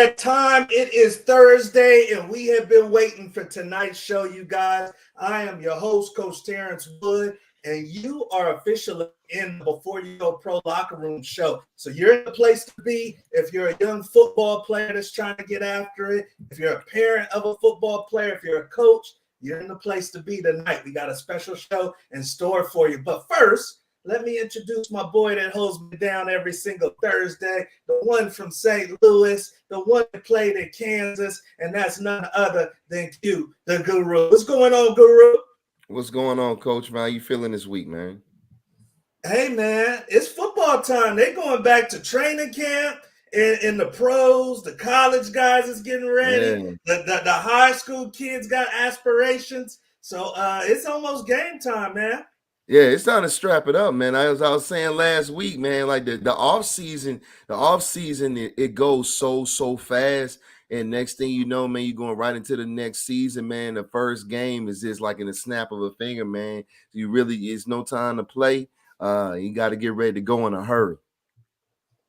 that time. It is Thursday, and we have been waiting for tonight's show, you guys. I am your host, Coach Terrence Wood, and you are officially in the Before You Go Pro Locker Room show. So you're in the place to be if you're a young football player that's trying to get after it, if you're a parent of a football player, if you're a coach, you're in the place to be tonight. We got a special show in store for you. But first, let me introduce my boy that holds me down every single Thursday, the one from St. Louis, the one that played in Kansas, and that's none other than Q, the Guru. What's going on, Guru? What's going on, Coach, man? How you feeling this week, man? Hey, man, it's football time. They're going back to training camp in the pros. The college guys is getting ready. Yeah. The high school kids got aspirations. So it's almost game time, man. Yeah, it's time to strap it up, man. I was saying last week, man, like the off season, it goes so fast. And next thing you know, man, you're going right into the next season, man. The first game is just like in the snap of a finger, man. It's no time to play. You got to get ready to go in a hurry.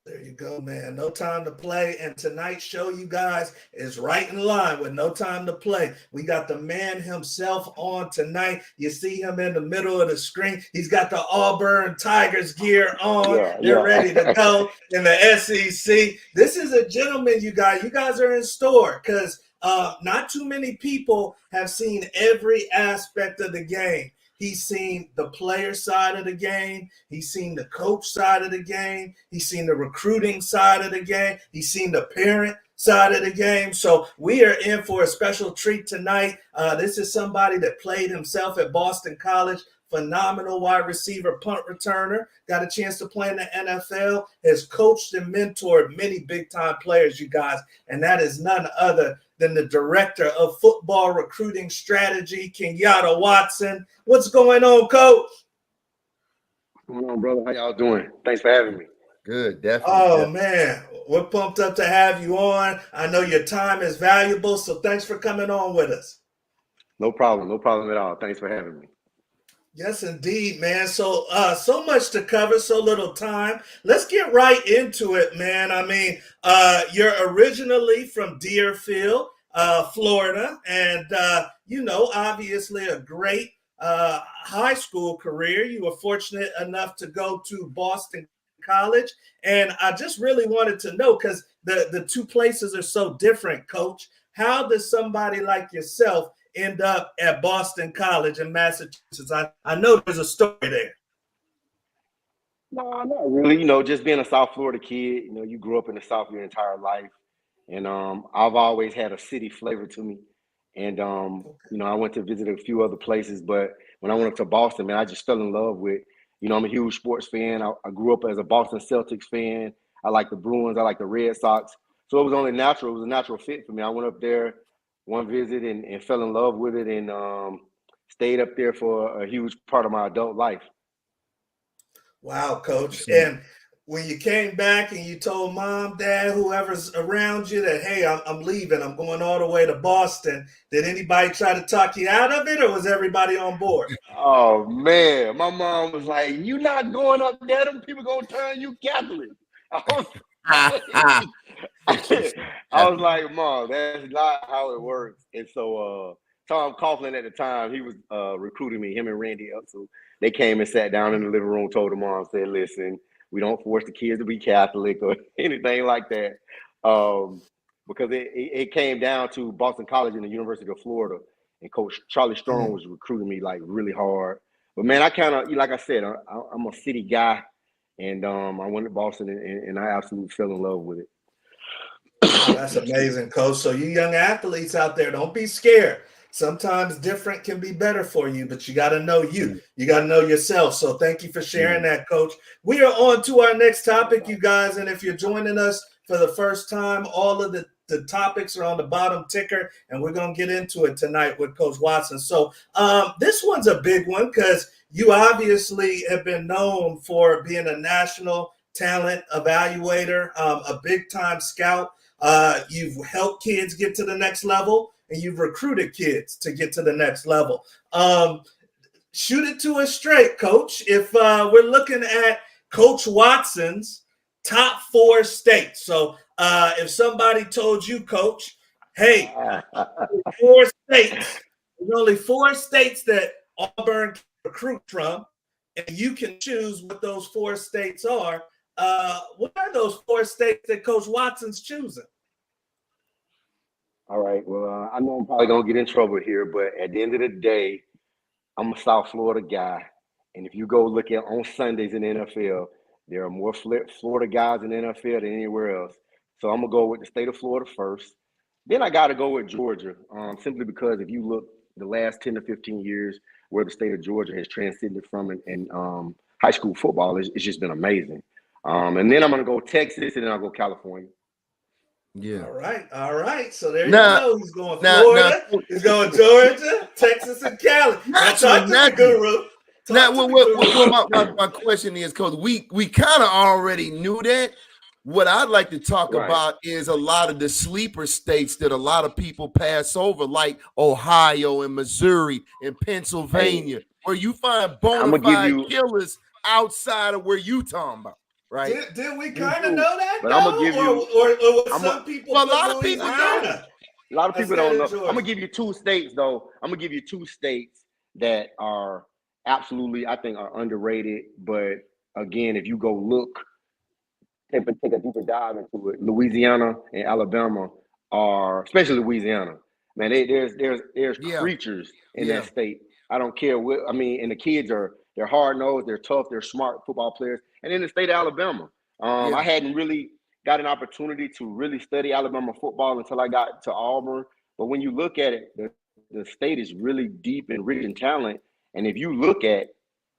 There you go, man. No time to play. And tonight's show, you guys, is right in line with no time to play. We got the man himself on tonight. You see him in the middle of the screen. He's got the Auburn Tigers gear on. They're ready to go in the SEC. This is a gentleman, you guys. You guys are in store because not too many people have seen every aspect of the game. He's seen the player side of the game. He's seen the coach side of the game. He's seen the recruiting side of the game. He's seen the parent side of the game. So we are in for a special treat tonight. This is somebody that played himself at Boston College. Phenomenal wide receiver, punt returner. Got a chance to play in the NFL. Has coached and mentored many big-time players, you guys. And that is none other than the director of football recruiting strategy, Kenyatta Watson. What's going on, Coach? What's going on, brother? How y'all doing? Thanks for having me. Good, definitely. Oh, man. We're pumped up to have you on. I know your time is valuable, so thanks for coming on with us. No problem. No problem at all. Thanks for having me. Yes, indeed, man. So much to cover, so little time. Let's get right into it, man. I mean, you're originally from Deerfield, Florida, and, obviously a great high school career. You were fortunate enough to go to Boston College, and I just really wanted to know, because the two places are so different, Coach. How does somebody like yourself end up at Boston College in Massachusetts? I know there's a story there. No, not really. Just being a South Florida kid, you grew up in the South your entire life. And I've always had a city flavor to me. And, I went to visit a few other places. But when I went up to Boston, man, I just fell in love with, I'm a huge sports fan. I grew up as a Boston Celtics fan. I like the Bruins. I like the Red Sox. So it was only natural. It was a natural fit for me. I went up there one visit and fell in love with it and stayed up there for a huge part of my adult life. Wow, Coach. And when you came back and you told Mom, Dad, whoever's around you that, hey, I'm leaving, I'm going all the way to Boston, did anybody try to talk you out of it, or was everybody on board? Oh, man. My mom was like, you not going up there? Them people going to turn you Catholic. I was like, Mom, that's not how it works. And so Tom Coughlin at the time, he was recruiting me, him and Randy Upsall. They came and sat down in the living room, told the mom, said, listen, we don't force the kids to be Catholic or anything like that. Because it came down to Boston College and the University of Florida. And Coach Charlie Strong was recruiting me like really hard. But man, I kind of, like I said, I'm a city guy. And I went to Boston and I absolutely fell in love with it. Oh, that's amazing, Coach. So you young athletes out there, don't be scared. Sometimes different can be better for you, but you got to know you. You got to know yourself. So thank you for sharing that, Coach. We are on to our next topic, you guys. And if you're joining us for the first time, all of the topics are on the bottom ticker, and we're going to get into it tonight with Coach Watson. So this one's a big one because you obviously have been known for being a national talent evaluator, a big-time scout. You've helped kids get to the next level, and you've recruited kids to get to the next level. Shoot it to us straight, Coach. If we're looking at Coach Watson's top 4 states. So if somebody told you, Coach, hey, 4 states, there's only 4 states that Auburn can recruit from, and you can choose what those 4 states are. What are those 4 states that Coach Watson's choosing? All right. Well, I know I'm probably gonna get in trouble here, but at the end of the day, I'm a South Florida guy, and if you go look at on Sundays in the NFL, there are more Florida guys in the NFL than anywhere else. So I'm gonna go with the state of Florida first. Then I got to go with Georgia, simply because if you look the last 10 to 15 years where the state of Georgia has transcended from in high school football, it's just been amazing. And then I'm gonna go Texas, and then I'll go California. Yeah. All right. So there Now- you go. He's going now- Florida. He's going Georgia, Texas, and Cali. Now talk to me, Guru. Now, what my question is, because we kind of already knew that. What I'd like to talk Right. about is a lot of the sleeper states that a lot of people pass over, like Ohio and Missouri and Pennsylvania, where you find bona fide killers outside of where you talking about, right? Did we kind of know that? But I'm gonna give you, or some people. Well, a lot of people don't. A lot of people don't know. I'm gonna give you 2 states, though. I'm gonna give you 2 states that are absolutely, I think, are underrated. But again, if you go look, take a deeper dive into it, Louisiana and Alabama are, especially Louisiana, man. There's creatures in that state. I don't care what. I mean, and the kids they're hard nosed, they're tough, they're smart football players. And in the state of Alabama, I hadn't really got an opportunity to really study Alabama football until I got to Auburn. But when you look at it, the state is really deep and rich in talent. And if you look at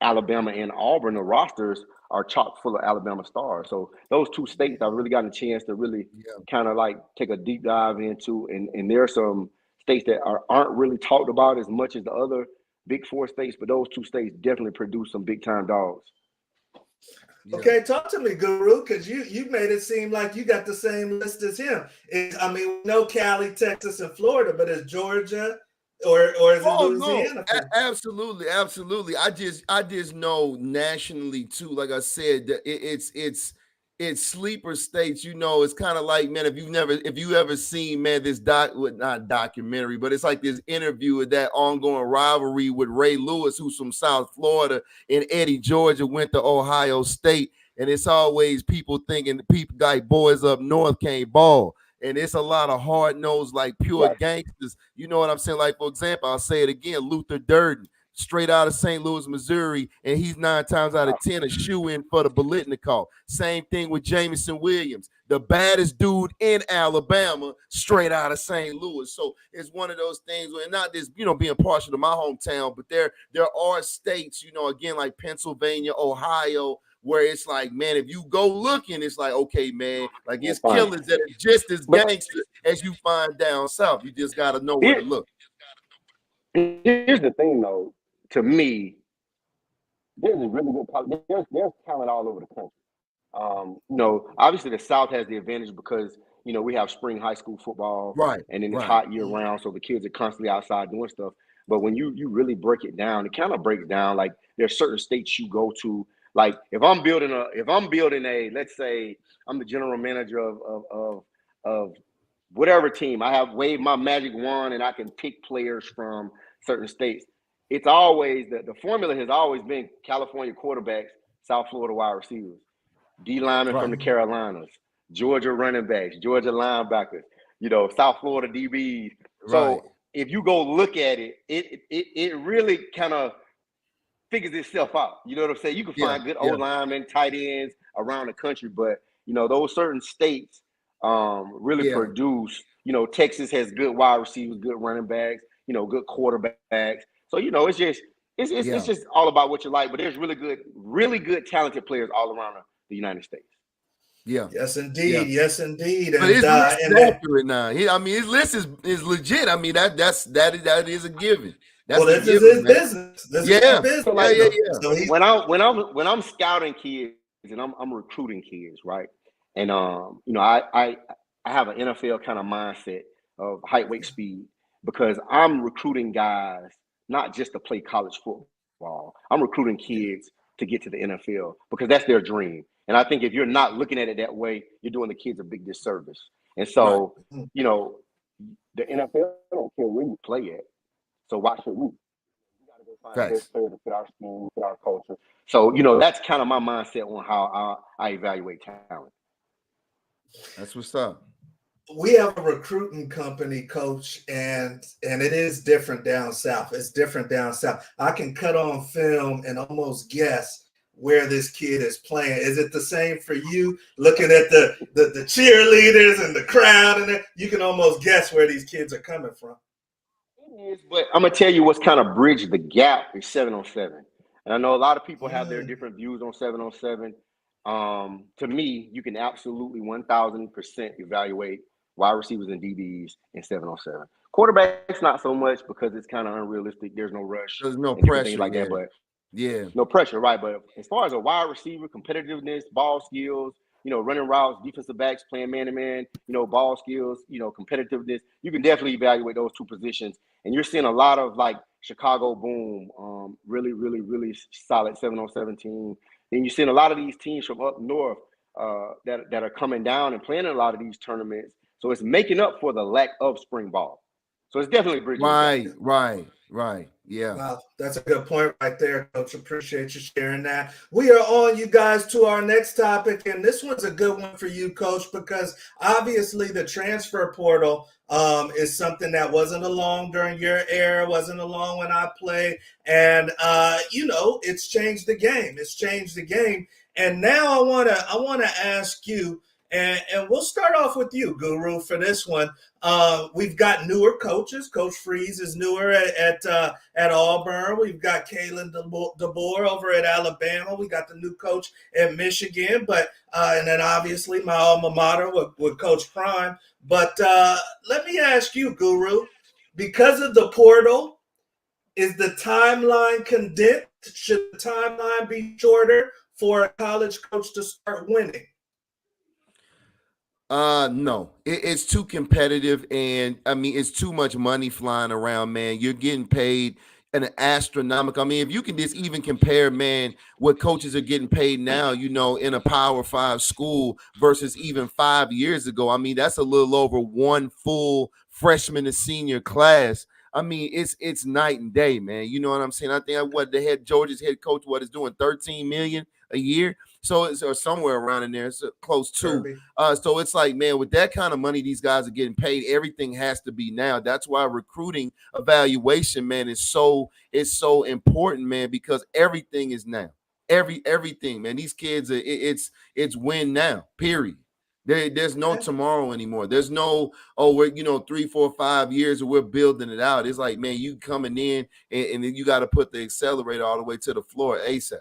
Alabama and Auburn, the rosters are chock full of Alabama stars. So those 2 states I've really gotten a chance to really kind of like take a deep dive into. And there are some states that aren't really talked about as much as the other big 4 states, but those 2 states definitely produce some big time dogs. Okay, talk to me, Guru, because you made it seem like you got the same list as him. I mean, we know Cali, Texas, and Florida, but is Georgia or is it Louisiana? No, absolutely. I just know nationally too. Like I said, that it's sleeper states. You know, it's kind of like, man, if you ever seen, man, this not documentary, but it's like this interview of that ongoing rivalry with Ray Lewis, who's from South Florida, and Eddie Georgia went to Ohio State, and it's always people thinking people like boys up north can't ball. And it's a lot of hard-nosed, like pure gangsters. You know what I'm saying? Like, for example, I'll say it again, Luther Durden, straight out of St. Louis, Missouri, and he's 9 times out of 10 a shoe-in for the Bolitnikoff. Same thing with Jameson Williams, the baddest dude in Alabama, straight out of St. Louis. So it's one of those things where not just, being partial to my hometown, but there are states, again, like Pennsylvania, Ohio, where it's like, man, if you go looking, it's like, okay, man, like it's killers that are just as gangsters as you find down south. You just got to know where to look. Here's the thing, though. To me, there's a really good there's talent all over the country. Obviously the South has the advantage because we have spring high school football, and then it's hot year round, so the kids are constantly outside doing stuff. But when you really break it down, it kind of breaks down. Like there's certain states you go to. Like if I'm building a, let's say I'm the general manager of whatever team, I have waved my magic wand and I can pick players from certain states. It's always the formula has always been California quarterbacks, South Florida wide receivers, D linemen from the Carolinas, Georgia running backs, Georgia linebackers, South Florida DBs. So if you go look at it, it really kind of figures itself out. You know what I'm saying? You can find good old linemen, tight ends around the country, but those certain states really produce. Texas has good wide receivers, good running backs, good quarterbacks. So it's just all about what you like. But there's really good talented players all around the United States. Yeah. Yes, indeed. Yeah. Yes, indeed. But his list is accurate now. His list is legit. I mean, that is a given. That's this is his business. This is his business. So when I'm scouting kids and I'm recruiting kids, right? And I have an NFL kind of mindset of height, weight, speed, because I'm recruiting guys not just to play college football. I'm recruiting kids to get to the NFL because that's their dream. And I think if you're not looking at it that way, you're doing the kids a big disservice. And so, Right. you know, the NFL don't care where you play at. So why should we? We got to go find the Facts. best player to fit our scheme, fit our culture. So, you know, that's kind of my mindset on how I evaluate talent. That's what's up. We have a recruiting company, coach, and it is different down south. It's different down south. I can cut on film and almost guess where this kid is playing. Is it the same for you? Looking at the cheerleaders and the crowd, and you can almost guess where these kids are coming from. It is, but I'm gonna tell you what's kind of bridged the gap is 7-on-7. And I know a lot of people have their different views on 7-on-7. To me, you can absolutely 1,000% evaluate wide receivers and DBs in 7-on-7. Quarterbacks not so much because it's kind of unrealistic. There's no rush. There's no and different pressure. things like that. But yeah, no pressure, right? But as far as a wide receiver, competitiveness, ball skills, you know, running routes, defensive backs, playing man-to-man, you know, ball skills, you know, competitiveness, you can definitely evaluate those two positions. And you're seeing a lot of like Chicago Boom, really, really, really solid 7-on-7 team. Then you're seeing a lot of these teams from up north that are coming down and playing in a lot of these tournaments. So it's making up for the lack of spring ball. So it's definitely bridging. Right. Yeah. Wow, that's a good point right there, Coach. Appreciate you sharing that. We are on, you guys, to our next topic, and this one's a good one for you, Coach, because obviously the transfer portal is something that wasn't along during your era, wasn't along when I played, and you know, it's changed the game. It's changed the game, and now I wanna ask you. And we'll start off with you, Guru, for this one. We've got newer coaches. Coach Freeze is newer at Auburn. We've got Kalen DeBoer over at Alabama. We got the new coach at Michigan, but and then obviously my alma mater with Coach Prime. But let me ask you, Guru, because of the portal, is the timeline condensed? Should the timeline be shorter for a college coach to start winning? No, it's too competitive, and I mean, it's too much money flying around, man. You're getting paid an astronomical. I mean, if you can just even compare, man, what coaches are getting paid now, you know, in a Power 5 school versus even 5 years ago. I mean, that's a little over one full freshman to senior class. I mean, it's night and day, man. You know what I'm saying? I think what Georgia's head coach is doing 13 million a year. So it's or somewhere around in there. It's close to. So it's like, man, with that kind of money these guys are getting paid, everything has to be now. That's why recruiting evaluation, man, is so important, man, because everything is now. Everything, man. These kids are it's win now, period. There's no tomorrow anymore. There's no, we're 3, 4, 5 years and we're building it out. It's like, man, you coming in and then you got to put the accelerator all the way to the floor ASAP.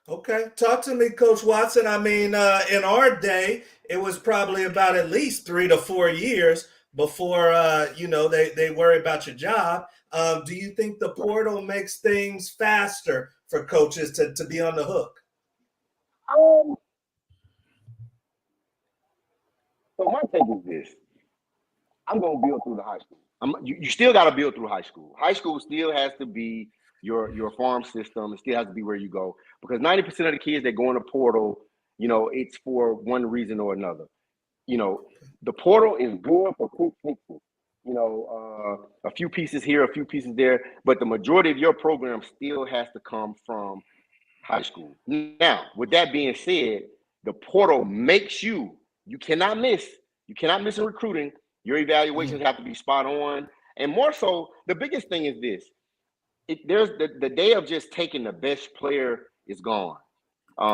Okay, talk to me, Coach Watson. I mean, in our day, it was probably about at least 3 to 4 years before they worry about your job. Do you think the portal makes things faster for coaches to be on the hook? So my take is this: I'm gonna build through the high school. You still got to build through high school. High school still has to be your farm system. It still has to be where you go, because 90% of the kids that go in the portal, it's for one reason or another. The portal is good for quick fixes. A few pieces here, a few pieces there, but the majority of your program still has to come from high school. Now, with that being said, the portal makes you cannot miss. You cannot miss in recruiting. Your evaluations have to be spot on. And more so, the biggest thing is this. There's the day of just taking the best player is gone.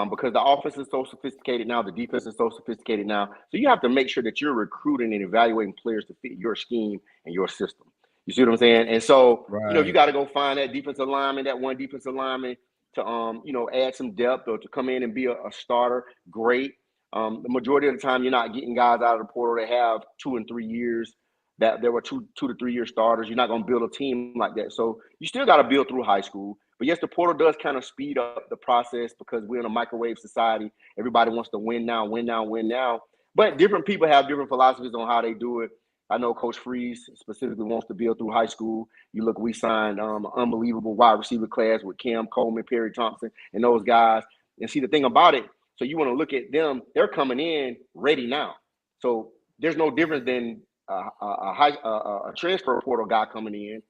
Because the offense is so sophisticated now, the defense is so sophisticated now. So you have to make sure that you're recruiting and evaluating players to fit your scheme and your system. You see what I'm saying? And so, you got to go find that defensive lineman, that one defensive lineman to, add some depth or to come in and be a starter. Great. The majority of the time, you're not getting guys out of the portal that have 2 and 3 years. That there were 2 to 3 year starters. You're not going to build a team like that. So you still got to build through high school. But yes, the portal does kind of speed up the process because we're in a microwave society. Everybody wants to win now, win now, win now. But different people have different philosophies on how they do it. I know Coach Freeze specifically wants to build through high school. You look, we signed an unbelievable wide receiver class with Cam Coleman, Perry Thompson, and those guys. And see, the thing about it, So you want to look at them; they're coming in ready now. So there's no difference than a transfer portal guy coming in,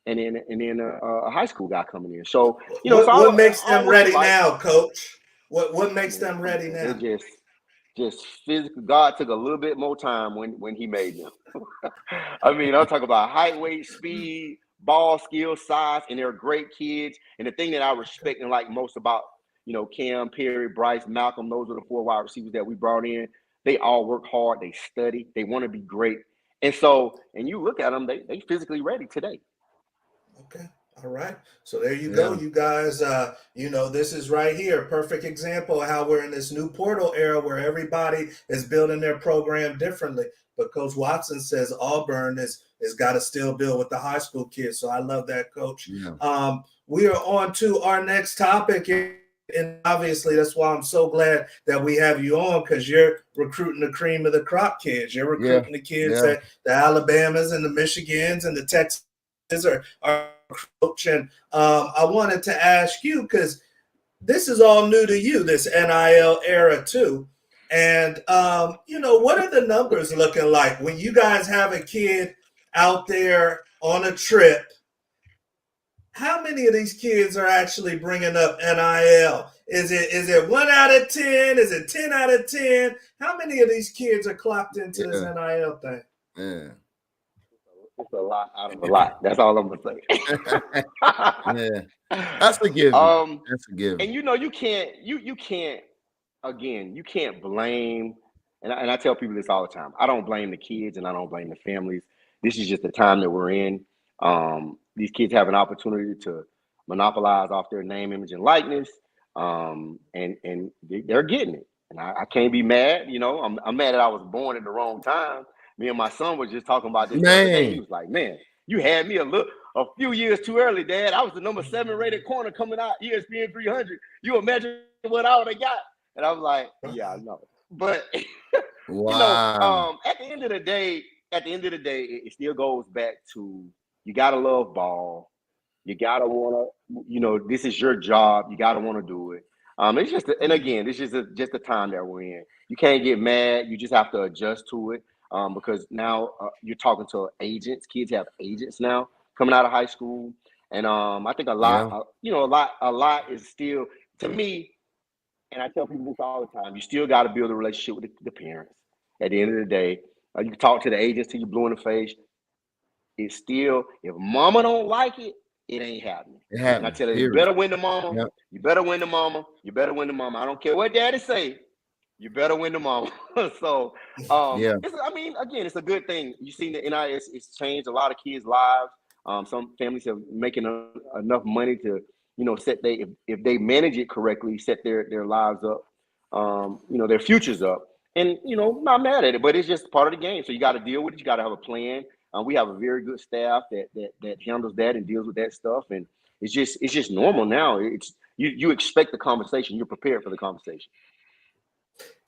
and then a high school guy coming in. So What makes them almost ready like, now, Coach? What makes man, them come ready on, now? they're just physical. God took a little bit more time when He made them. I mean, I'm talking about height, weight, speed, ball skill, size, and they're great kids. And the thing that I respect and like most about Cam, Perry, Bryce, Malcolm, those are the 4 wide receivers that we brought in. They all work hard. They study. They want to be great. And you look at them, they physically ready today. Okay. All right. So there you go, you guys. This is right here, perfect example of how we're in this new portal era where everybody is building their program differently. But Coach Watson says Auburn is got to still build with the high school kids. So I love that, Coach. Yeah. We are on to our next topic. And obviously, that's why I'm so glad that we have you on, because you're recruiting the cream of the crop kids. You're recruiting the kids that the Alabamas and the Michigans and the Texas are coach. And I wanted to ask you, because this is all new to you, this NIL era too. And, what are the numbers looking like when you guys have a kid out there on a trip? How many of these kids are actually bringing up NIL? Is it 1 out of 10? Is it 10 out of 10? How many of these kids are clocked into this NIL thing? Yeah. It's a lot out of a lot. That's all I'm gonna say. Yeah, that's a given. That's a given. And you can't again, you can't blame. And I tell people this all the time. I don't blame the kids and I don't blame the families. This is just the time that we're in. These kids have an opportunity to monopolize off their name, image, and likeness, and they're getting it. And I can't be mad. I'm mad that I was born at the wrong time. Me and my son was just talking about this the other day. He was like, "Man, you had me a few years too early, Dad. I was the number 7 rated corner coming out ESPN 300. You imagine what I would have got?" And I was like, "Yeah, I know." But wow. At the end of the day, it still goes back to you gotta love ball. You gotta wanna, this is your job. You gotta want to do it. It's just, and again, this is just the time that we're in. You can't get mad. You just have to adjust to it. Because now you're talking to agents. Kids have agents now coming out of high school, and I think a lot is still, to me. And I tell people this all the time: you still got to build a relationship with the parents. At the end of the day, you can talk to the agents till you blue in the face. It's still, if mama don't like it, it ain't happening. And I tell her, you better win the mama. Yep. You better win the mama. You better win the mama. I don't care what daddy say. You better win the mama. So, again, it's a good thing. You see the NIL, it's changed a lot of kids' lives. Some families are making enough money to, if they manage it correctly, set their lives up, their futures up. And, not mad at it, but it's just part of the game. So you got to deal with it. You got to have a plan. We have a very good staff that handles that and deals with that stuff. And it's just normal now. It's you expect the conversation. You're prepared for the conversation.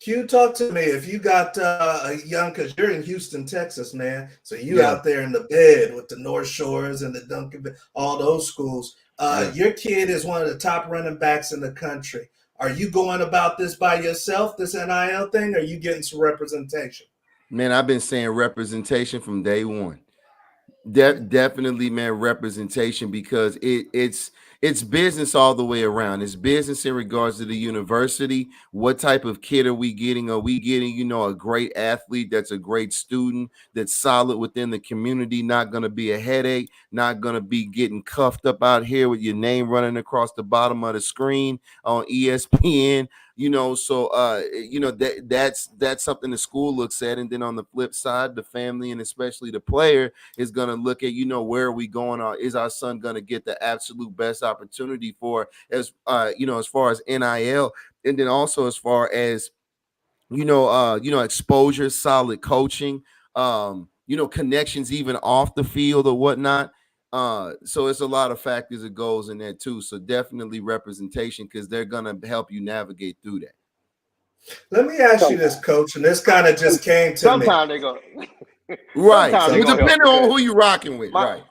Q, talk to me. If you got a young, because you're in Houston, Texas, man. So you out there in the bed with the North Shores and the Duncan, all those schools. Your kid is one of the top running backs in the country. Are you going about this by yourself, this NIL thing, or are you getting some representation? Man, I've been saying representation from day one. Definitely, man, representation, because it's business all the way around. It's business in regards to the university. What type of kid are we getting? Are we getting, a great athlete that's a great student, that's solid within the community, not going to be a headache, not going to be getting cuffed up out here with your name running across the bottom of the screen on ESPN? That's something the school looks at. And then on the flip side, the family and especially the player is going to look at, where are we going? Is our son going to get the absolute best opportunity for, as far as NIL, and then also as far as, exposure, solid coaching, connections even off the field or whatnot. So it's a lot of factors that goes in there too. So definitely representation, because they're going to help you navigate through that. Let me ask you this, Coach, and this kind of just came to sometimes me. They go right. So depending on who you're rocking with, right.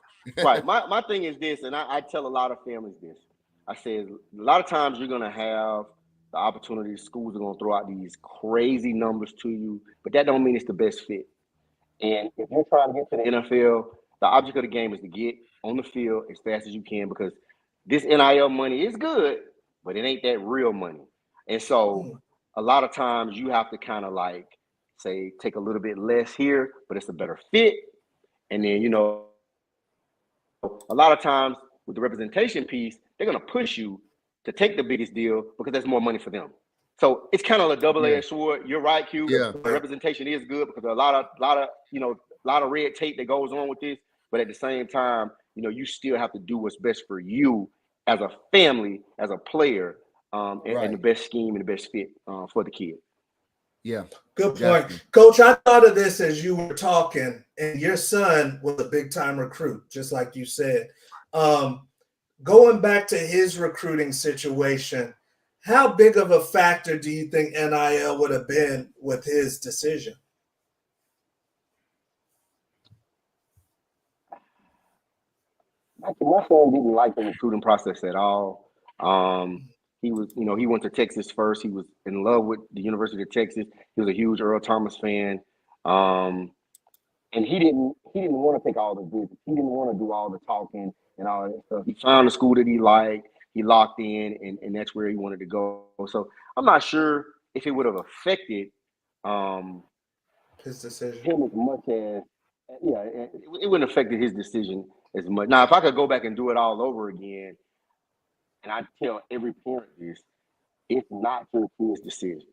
Right. My thing is this, and I tell a lot of families this. I say a lot of times you're going to have the opportunities. Schools are going to throw out these crazy numbers to you, but that don't mean it's the best fit. And if you're trying to get to the NFL, the object of the game is to get on the field as fast as you can, because this NIL money is good, but it ain't that real money. And so a lot of times you have to kind of like say, take a little bit less here, but it's a better fit. And then, a lot of times with the representation piece, they're going to push you to take the biggest deal because that's more money for them. So it's kind of a double-edged sword. You're right, Q. Yeah. The representation is good because there's a lot of red tape that goes on with this. But at the same time, you still have to do what's best for you as a family, as a player, and the best scheme and the best fit for the kid. Yeah. Good point. Coach, I thought of this as you were talking, and your son was a big-time recruit, just like you said. Going back to his recruiting situation, how big of a factor do you think NIL would have been with his decision? My son didn't like the recruiting process at all. He was, he went to Texas first. He was in love with the University of Texas. He was a huge Earl Thomas fan. And he didn't want to take all the visits. He didn't want to do all the talking and all that stuff. He found a school that he liked. He locked in, and that's where he wanted to go. So I'm not sure if it would have affected his decision him as much as, it wouldn't have affected his decision as much. Now, if I could go back and do it all over again, and I tell every parent this, it's not your kid's decision.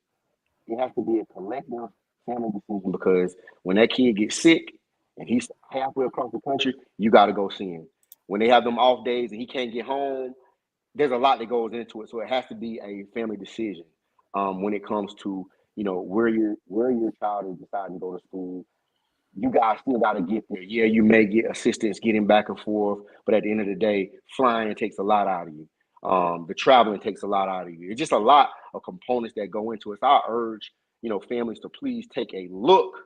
It has to be a collective family decision, because when that kid gets sick and he's halfway across the country, you got to go see him. When they have them off days and he can't get home, there's a lot that goes into it. So it has to be a family decision when it comes to, where your child is deciding to go to school. You guys still got to get there. Yeah, you may get assistance getting back and forth, but at the end of the day, flying takes a lot out of you. The traveling takes a lot out of you. It's just a lot of components that go into it. So I urge, families to please take a look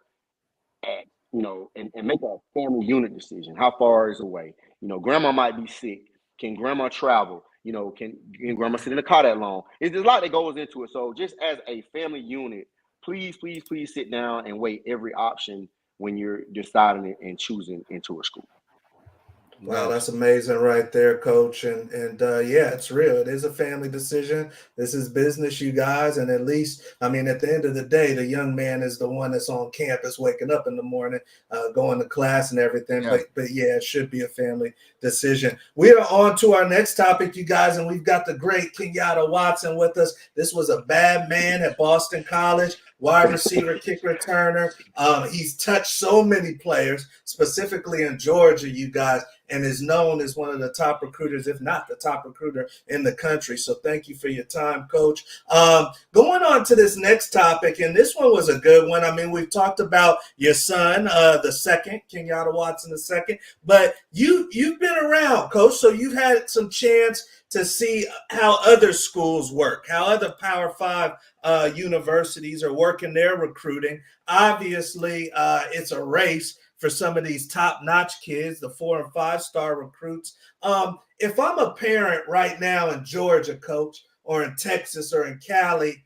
at, and make a family unit decision. How far is away? Grandma might be sick. Can grandma travel? Can grandma sit in the car that long? There's a lot that goes into it. So just as a family unit, please sit down and weigh every option when you're deciding and choosing into a school. Wow, that's amazing right there, Coach. And yeah, it's real. It is a family decision. This is business, you guys. And at least, at the end of the day, the young man is the one that's on campus, waking up in the morning, going to class and everything. Yeah. But yeah, it should be a family decision. We are on to our next topic, you guys, and we've got the great Kenyatta Watson with us. This was a bad man at Boston College. Wide receiver, kick returner. He's touched so many players, specifically in Georgia, you guys, and is known as one of the top recruiters, if not the top recruiter in the country. So thank you for your time, Coach. Going on to this next topic, and this one was a good one. We've talked about your son, the second, Kenyatta Watson the second, but you've been around, Coach, so you've had some chance to see how other schools work, how other Power 5 universities are working their recruiting. Obviously, it's a race for some of these top-notch kids, the 4- and 5-star recruits. If I'm a parent right now in Georgia, Coach, or in Texas or in Cali,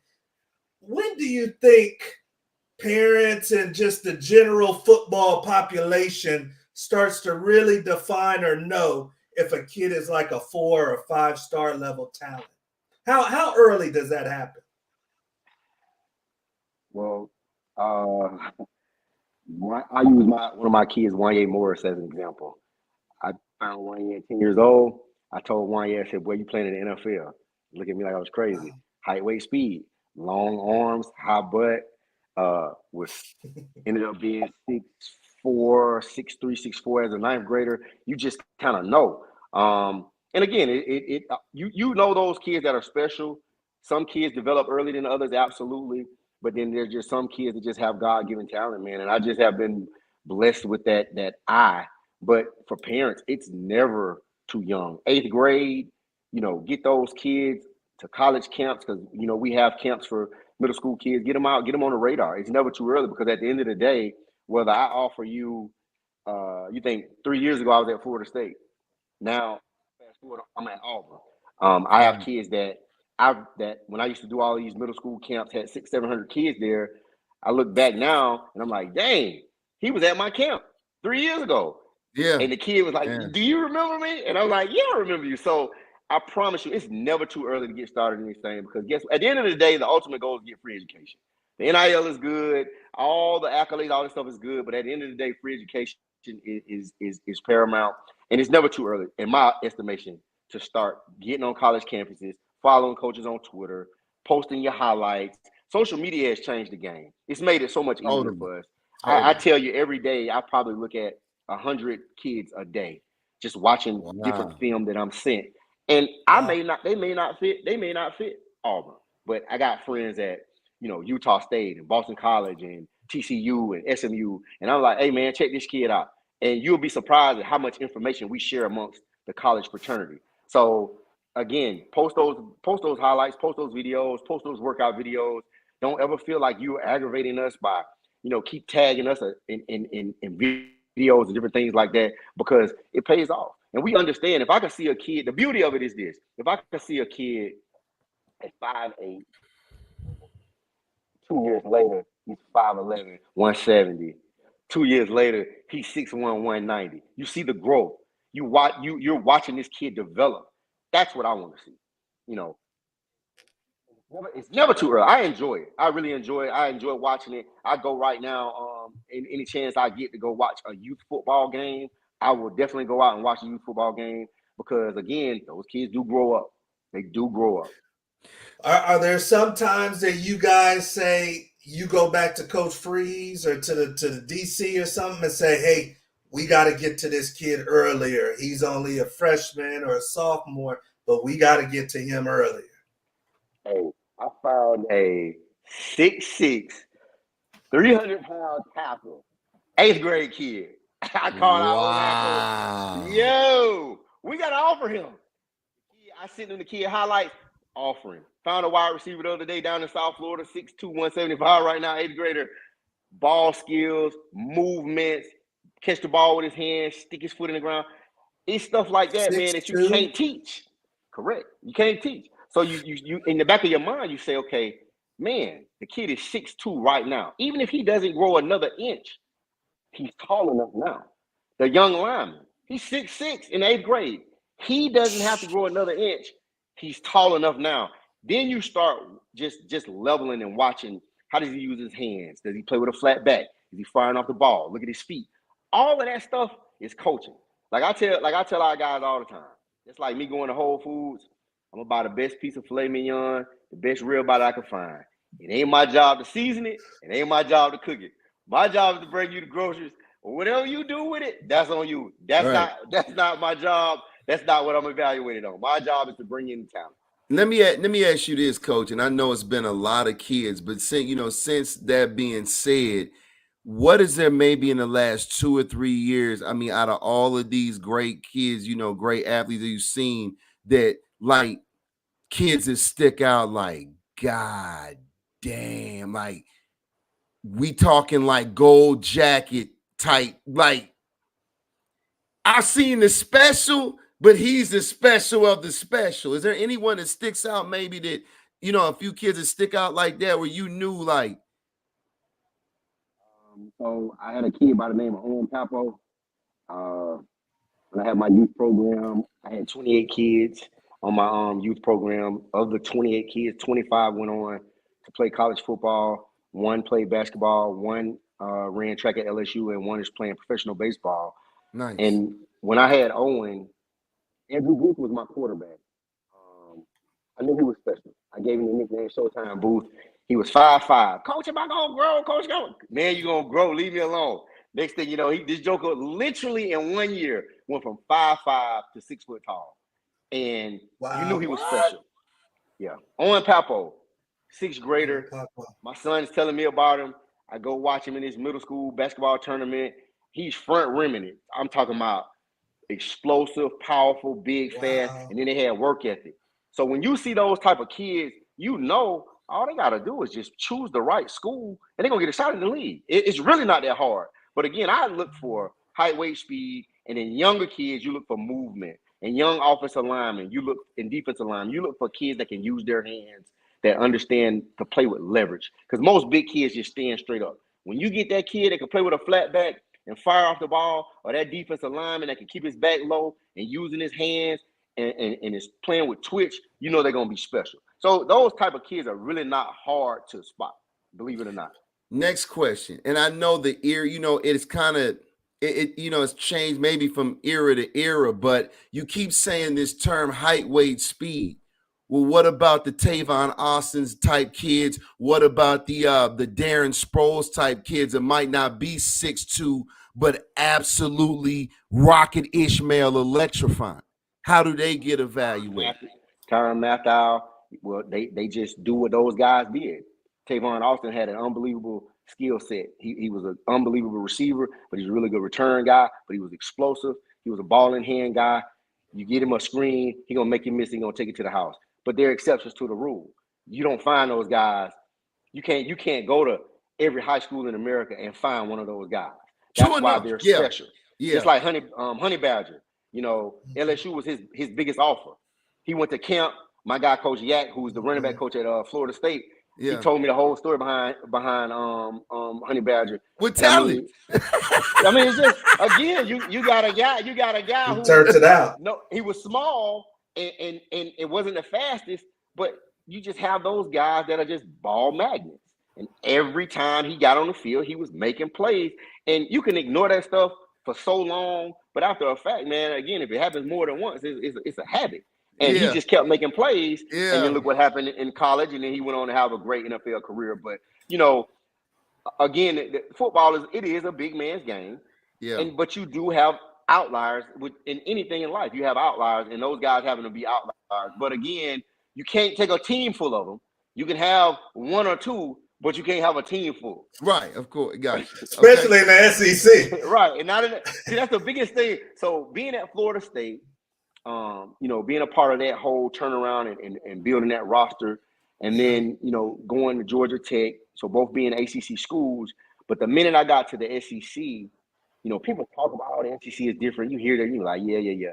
when do you think parents and just the general football population starts to really define or know if a kid is like a 4- or 5-star level talent? How early does that happen? Well, I use one of my kids, Wanye Morris, as an example. I found Wanye at 10 years old. I told Wanye, I said, "Boy, you playing in the NFL?" Look at me like I was crazy. Height, weight, speed, long arms, high butt. Ended up being 6'4", 6'3", 6'4" as a ninth grader. You just kind of know. And again, you know those kids that are special. Some kids develop earlier than others, absolutely. But then there's just some kids that just have God-given talent, man. And I just have been blessed with that eye. But for parents, it's never too young. 8th grade, get those kids to college camps, because, we have camps for middle school kids. Get them out, get them on the radar. It's never too early, because at the end of the day, whether I offer you, you think 3 years ago I was at Florida State. Now, fast forward, I'm at Auburn. I have kids that that when I used to do all these middle school camps, had 600-700 kids there. I look back now and I'm like, dang, he was at my camp 3 years ago. Yeah. And the kid was like, Yeah. do you remember me? And I'm like, yeah, I remember you. So I promise you, it's never too early to get started in this thing, because at the end of the day, the ultimate goal is to get free education. The NIL is good, all the accolades, all this stuff is good, but at the end of the day, free education is paramount. And it's never too early, in my estimation, to start getting on college campuses, following coaches on Twitter, posting your highlights. Social media has changed the game. It's made it so much easier for us. I tell you, every day I probably look at 100 kids a day, just watching different film that I'm sent. And they may not fit Auburn, but I got friends at, Utah State and Boston College and TCU and SMU. And I'm like, hey man, check this kid out. And you'll be surprised at how much information we share amongst the college fraternity. So again, post those highlights, post those videos, post those workout videos. Don't ever feel like you're aggravating us by, keep tagging us in videos and different things like that, because it pays off. And we understand, if I can see a kid, the beauty of it is this: if I can see a kid at 5'8", 2 years later, he's 5'11", 170. 2 years later, he's 6'1", 190. You see the growth. You're watching this kid develop. That's what I want to see. It's never too early. I enjoy it. I really enjoy it. I enjoy watching it. I go right now. Any chance I get to go watch a youth football game, I will definitely go out and watch a youth football game, because again, those kids do grow up. They do grow up. Are there some times that you guys say you go back to Coach Freeze or to the DC or something and say, hey, we got to get to this kid earlier. He's only a freshman or a sophomore, but we got to get to him earlier? Hey, I found a 6'6", 300-pound tackle, 8th grade kid. I called out. Yo, we got to offer him. I sent him the kid highlights, offering. Found a wide receiver the other day down in South Florida, 6'2", 175 right now, 8th grader. Ball skills, movements, catch the ball with his hands, stick his foot in the ground. It's stuff like that, man, that you can't teach. Correct. You can't teach. So you in the back of your mind, you say, okay, man, the kid is 6'2" right now. Even if he doesn't grow another inch, he's tall enough now. The young lineman, he's 6'6" in 8th grade. He doesn't have to grow another inch. He's tall enough now. Then you start just leveling and watching, how does he use his hands? Does he play with a flat back? Is he firing off the ball? Look at his feet. All of that stuff is coaching. Like I tell our guys all the time, it's like me going to Whole Foods. I'm gonna buy the best piece of filet mignon, the best rib eye I can find. It ain't my job to season it. It ain't my job to cook it. My job is to bring you the groceries. Whatever you do with it, that's on you. That's not my job. That's not what I'm evaluated on. My job is to bring in the talent. Let me ask you this, Coach, and I know it's been a lot of kids, but since that being said, what is there maybe in the last 2 or 3 years? I mean, out of all of these great kids, great athletes that you've seen, that like kids that stick out, like, God damn, like we talking like gold jacket type, like I've seen the special, but he's the special of the special. Is there anyone that sticks out, maybe that, a few kids that stick out like that where you knew like? So I had a kid by the name of Owen Papo. When I had my youth program, I had 28 kids on my youth program. Of the 28 kids, 25 went on to play college football. 1 played basketball. 1 ran track at LSU, and 1 is playing professional baseball. Nice. And when I had Owen, Andrew Booth was my quarterback. I knew he was special. I gave him the nickname Showtime Booth. He was 5'5". Coach, am I gonna grow? Coach, man, you gonna grow? Leave me alone. Next thing you know, this joker literally in 1 year went from 5'5" to 6 foot tall, and you knew he was special. Yeah, Owen Papo, 6th grader. My son's telling me about him. I go watch him in his middle school basketball tournament. He's front rimming it. I'm talking about explosive, powerful, big, fast, and then they had work ethic. So when you see those type of kids, all they got to do is just choose the right school, and they're going to get a shot in the league. It's really not that hard. But again, I look for height, weight, speed, and in younger kids, you look for movement. and young offensive linemen, you look in defensive line, you look for kids that can use their hands, that understand to play with leverage. Because most big kids just stand straight up. When you get that kid that can play with a flat back and fire off the ball, or that defensive lineman that can keep his back low and using his hands and is playing with twitch, you know they're going to be special. So those type of kids are really not hard to spot, believe it or not. Next question. And I know the era, it's kind of, it's changed maybe from era to era, but you keep saying this term height, weight, speed. Well, what about the Tavon Austin's type kids? What about the Darren Sproles type kids that might not be 6'2", but absolutely rocket Ishmael electrifying? How do they get evaluated? Tyrann Mathieu, well, they just do what those guys did. Tavon Austin had an unbelievable skill set. He was an unbelievable receiver, but he's a really good return guy, but he was explosive. He was a ball in hand guy. You get him a screen, he's going to make you miss, he's going to take it to the house. But there are exceptions to the rule. You don't find those guys. You can't go to every high school in America and find one of those guys. That's why they're special. Yeah. Just like Honey Badger. LSU was his biggest offer. He went to camp. My guy, Coach Yak, who's the running back coach at Florida State, he told me the whole story behind Honey Badger. With talent. I mean, it's just, again, you got a guy who turns it out. No, he was small and it wasn't the fastest, but you just have those guys that are just ball magnets. And every time he got on the field, he was making plays. And you can ignore that stuff for so long, but after a fact, man, again, if it happens more than once, it's a habit. And he just kept making plays. And then look what happened in college, and then he went on to have a great NFL career. But again, football is a big man's game. Yeah. But you do have outliers in anything in life. You have outliers, and those guys happen to be outliers. But again, you can't take a team full of them. You can have one or two, but you can't have a team full. Right, of course. Got you. Especially in the SEC. Right. And that's the biggest thing. So being at Florida State, being a part of that whole turnaround and building that roster, and then, going to Georgia Tech, so both being ACC schools. But the minute I got to the SEC, people talk about, the SEC is different. You hear that, you're like, yeah.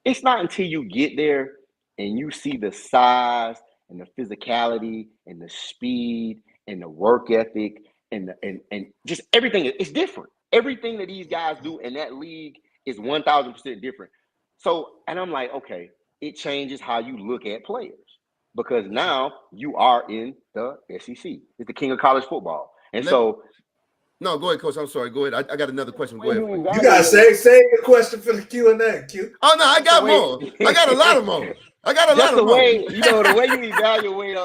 It's not until you get there and you see the size and the physicality and the speed and the work ethic and just everything. It's different. Everything that these guys do in that league is 1,000% different. So, and I'm like, okay, it changes how you look at players, because now you are in the SEC. It's the king of college football. And no, go ahead, Coach. I'm sorry. Go ahead. I got another question. Go ahead. You gotta say your question for the Q&A. Q. Oh no, I got more. I got a lot of more. The way you evaluate,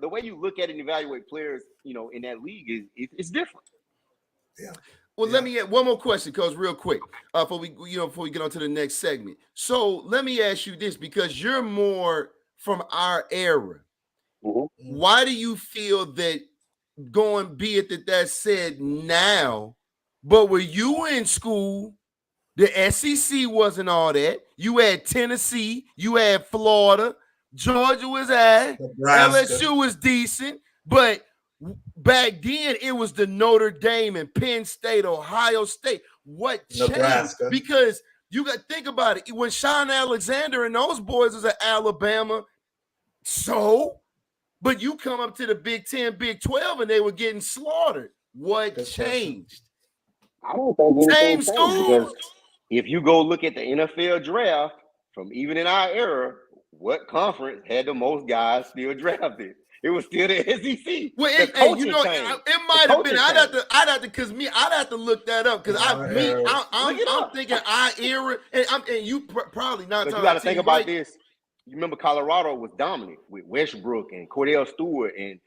the way you look at and evaluate players, in that league is different. Yeah. Well, let me add one more question, Coach, real quick, before we get on to the next segment. So let me ask you this, because you're more from our era. Mm-hmm. Why do you feel that, be it that said now, but when you were in school, the SEC wasn't all that. You had Tennessee, you had Florida, Georgia was LSU was decent, but back then it was the Notre Dame and Penn State, Ohio State. What changed? Nebraska. Because you got to think about it. When Sean Alexander and those boys was at Alabama, but you come up to the Big 10, Big 12, and they were getting slaughtered. What changed? I don't think same school. If you go look at the NFL draft from even in our era, what conference had the most guys still drafted? It was still the SEC. Well, it might have been. I'd have to look that up, because I'm thinking our era, and you probably not. But you got to think about this. You remember Colorado was dominant with Westbrook and Cordell Stewart and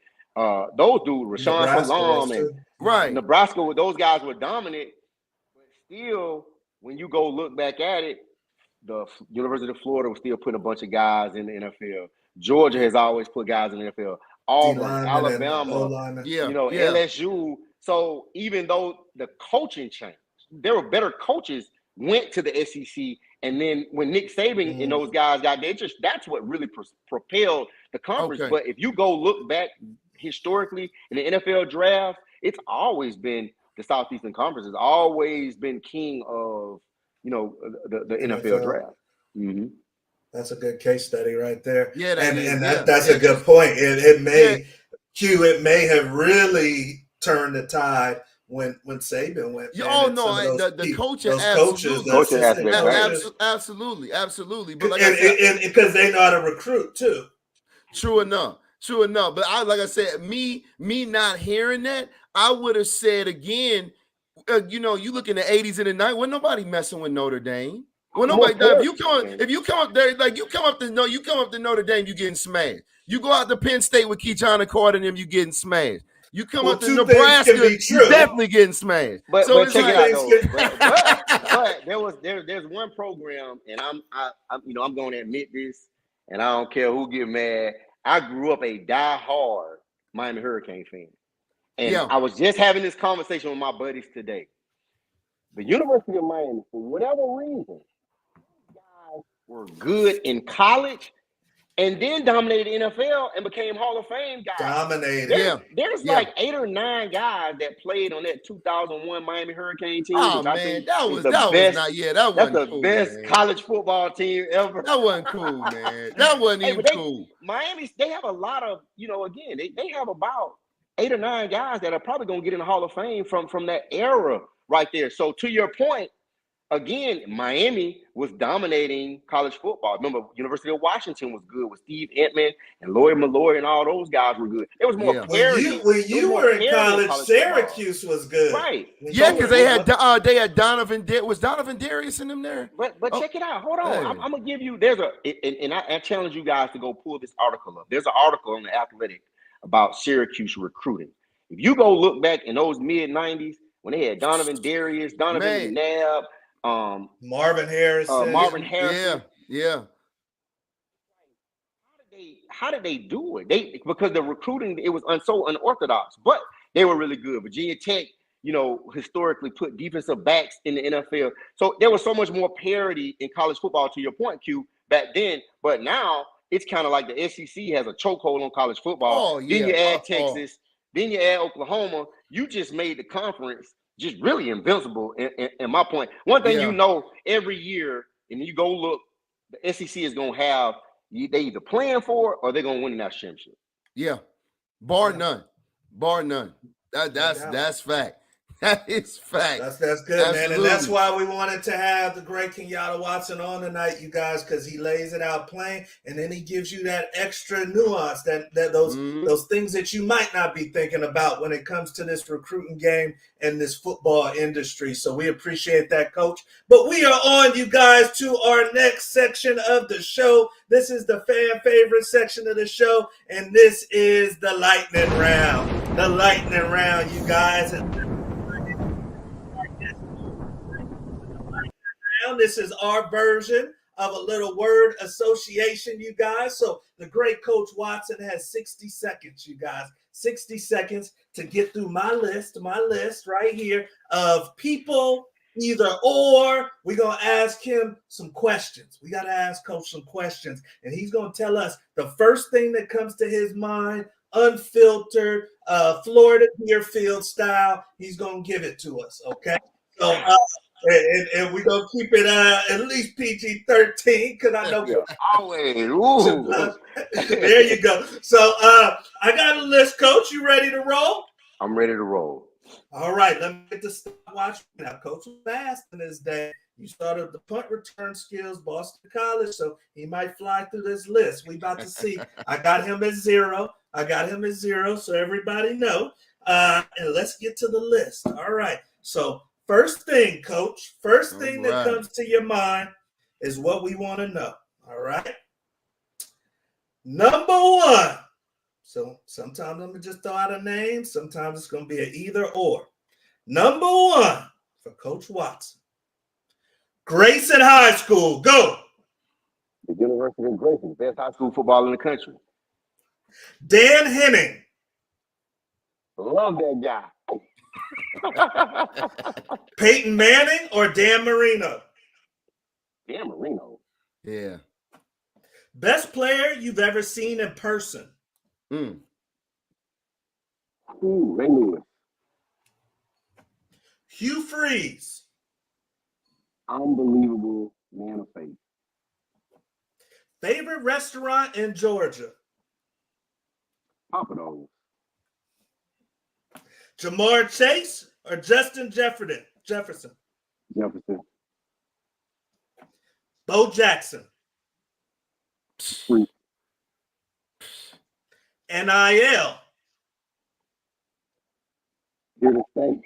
those dudes, Rashawn Salam and Nebraska. Those guys were dominant, but still, when you go look back at it, the University of Florida was still putting a bunch of guys in the NFL. Georgia has always put guys in the NFL. Auburn, Alabama, LSU. So even though the coaching changed, there were better coaches went to the SEC. And then when Nick Saban and those guys got there, that's what really propelled the conference. Okay. But if you go look back historically in the NFL draft, it's always been the Southeastern Conference has always been king of, the NFL draft. Mm-hmm. That's a good case study right there. Yeah, that is. That's a good point. It may have really turned the tide when Saban went. Oh no, the coaching, absolutely. The coaching aspect, right? Absolutely. But like and, I said, and because they know how to recruit too. True enough. But like I said, me not hearing that, I would have said again. You look in the 80s and the 90s, when nobody messing with Notre Dame. Well, nobody. If you come up there, like you come up to Notre Dame, you getting smashed. You go out to Penn State with Keyshawn Carter and them, you getting smashed. You come up to Nebraska, you definitely getting smashed. But check it out though. But there's one program, and I'm going to admit this, and I don't care who get mad. I grew up a die-hard Miami Hurricane fan, and I was just having this conversation with my buddies today. The University of Miami, for whatever reason, guys were good in college and then dominated the NFL and became Hall of Fame guys. Dominated. There's like 8 or 9 guys that played on that 2001 Miami Hurricane team. Oh man, that's the best college football team ever. That wasn't cool, man. That wasn't even cool. Miami, they have a lot of, again, they have about 8 or 9 guys that are probably going to get in the Hall of Fame from that era right there. So to your point, again, Miami was dominating college football. Remember, University of Washington was good with Steve Entman and Lloyd Malloy, and all those guys were good. It was more parity. When you were in college Syracuse football was good, right? Because they had Donovan. Was Donovan Darius in them there? But check it out. Hold on, I'm gonna give you. I challenge you guys to go pull this article up. There's an article on the Athletic about Syracuse recruiting. If you go look back in those mid '90s when they had Donovan Darius, Donovan McNabb. Marvin Harrison. Yeah. How did they do it? Because the recruiting, it was so unorthodox, but they were really good. Virginia Tech, historically put defensive backs in the NFL. So there was so much more parity in college football, to your point, Q, back then. But now it's kind of like the SEC has a chokehold on college football. Then you add Texas, then you add Oklahoma. You just made the conference just really invincible, in my point. One thing every year, and you go look, the SEC is going to have, they either playing for it or they're going to win that championship. Yeah, bar none. That's fact. That is fact. That's good, absolutely, man. And that's why we wanted to have the great Kenyatta Watson on tonight, you guys, because he lays it out plain, and then he gives you that extra nuance, those things that you might not be thinking about when it comes to this recruiting game and this football industry. So we appreciate that, Coach. But we are on, you guys, to our next section of the show. This is the fan favorite section of the show, and this is the lightning round. The lightning round, you guys. This is our version of a little word association, you guys. So the great Coach Watson has 60 seconds, you guys. 60 seconds to get through my list right here of people, either or. We're going to ask him some questions. We got to ask Coach some questions. And he's going to tell us the first thing that comes to his mind, unfiltered, Florida Deerfield style. He's going to give it to us, okay? So, and we're going to keep it at least PG-13 because I know always. There you go. So I got a list, Coach. You ready to roll? I'm ready to roll. All right. Let me get the stopwatch. Now, Coach was fast in his day. You started the punt return skills, Boston College, so he might fly through this list. We about to see. I got him at 0. So everybody know. And let's get to the list. All right. So first thing, Coach, that comes to your mind is what we want to know. All right. Number 1. So sometimes I'm going to just throw out a name. Sometimes it's going to be an either or. Number 1 for Coach Watson. Grayson High School. Go. The University of Grayson, best high school football in the country. Dan Henning. Love that guy. Peyton Manning or Dan Marino? Dan Marino. Yeah. Best player you've ever seen in person? Ray Lewis. Hugh Freeze. Unbelievable man of faith. Favorite restaurant in Georgia? Papa those. Jamar Chase or Justin Jefferson? Jefferson. Bo Jackson. Free. NIL. Here to stay.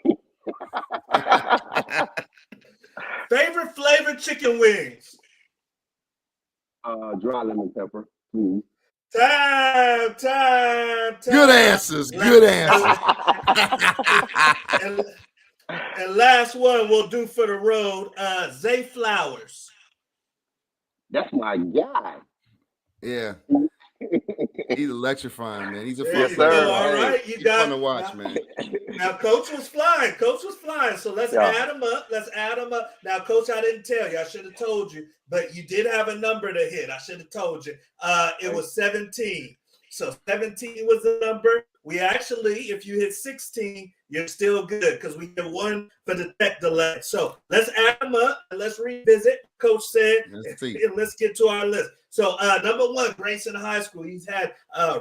Favorite flavored chicken wings? Dry lemon pepper, please. Time. Good answers. Good answers. And last one we'll do for the road. Zay Flowers. That's my guy. Yeah. He's electrifying, man. He's a There fun you player. go. All right. You He's got fun to watch, man. Now, Coach was flying. So let's add him up. Now, Coach, I didn't tell you. I should have told you. But you did have a number to hit. I should have told you. It was 17. So 17 was the number. We actually, if you hit 16, you're still good because we get one for the tech delay. So let's add them up and let's revisit. Coach said, and let's get to our list. So number one, Grayson High School. He's had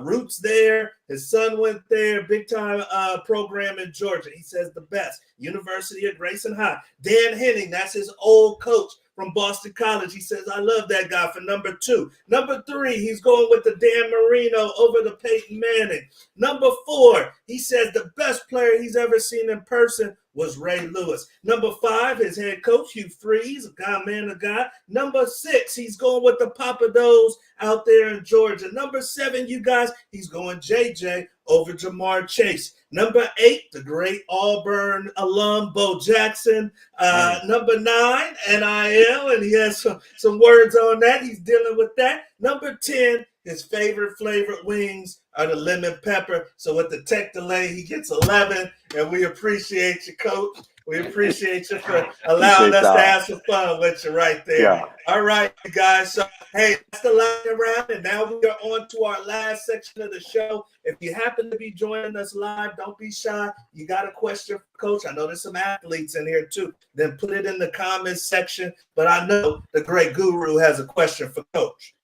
roots there. His son went there. Big time program in Georgia. He says the best. University of Grayson High. Dan Henning, that's his old coach from Boston College. He says, I love that guy for number 2. Number 3, he's going with the Dan Marino over the Peyton Manning. Number 4, he says the best player he's ever seen in person was Ray Lewis. Number 5, his head coach, Hugh Freeze, a guy. Number 6, he's going with the Papados out there in Georgia. Number 7, you guys, he's going JJ over Jamar Chase. Number 8, the great Auburn alum, Bo Jackson. Number 9, NIL, and he has some words on that. He's dealing with that. Number 10, his favorite flavored wings are the lemon pepper. So with the tech delay, he gets 11, and we appreciate you, Coach. We appreciate you for allowing us to have some fun with you right there. Yeah. All right, you guys. So, hey, that's the lightning round, and now we are on to our last section of the show. If you happen to be joining us live, don't be shy. You got a question for Coach? I know there's some athletes in here too. Then put it in the comments section. But I know the great Guru has a question for Coach.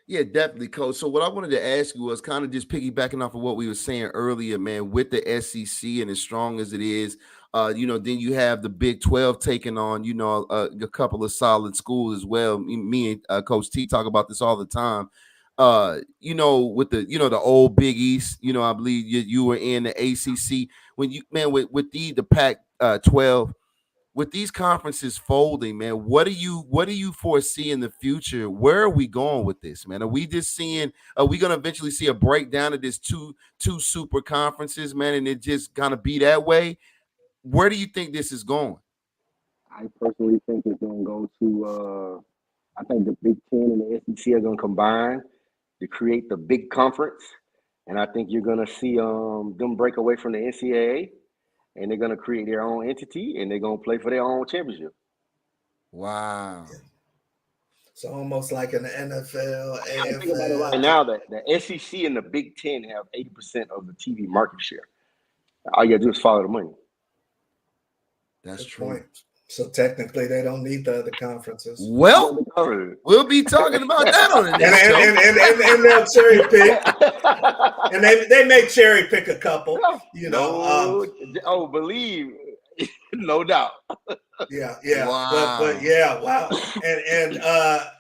Yeah, definitely, Coach. So what I wanted to ask you was kind of just piggybacking off of what we were saying earlier, man, with the SEC and as strong as it is, then you have the Big 12 taking on, a couple of solid schools as well. Me and Coach T talk about this all the time. With the old Big East, I believe you were in the ACC when with the Pac-12. With these conferences folding, man, what do you foresee in the future? Where are we going with this, man? Are we going to eventually see a breakdown of this two super conferences, man, and it just kind of be that way? Where do you think this is going? I personally think it's going to go to, I think the Big Ten and the SEC are going to combine to create the big conference. And I think you're going to see them break away from the NCAA. And they're going to create their own entity, and they're going to play for their own championship. Wow. It's almost like an NFL, AFL. Think about it right now, the SEC and the Big Ten have 80% of the TV market share. All you got to do is follow the money. That's Good true. point. So technically, they don't need the other conferences. Well, we'll be talking about that on the next show. And they'll cherry pick. And they may cherry pick a couple, believe, no doubt. Yeah. Wow. But yeah, wow. And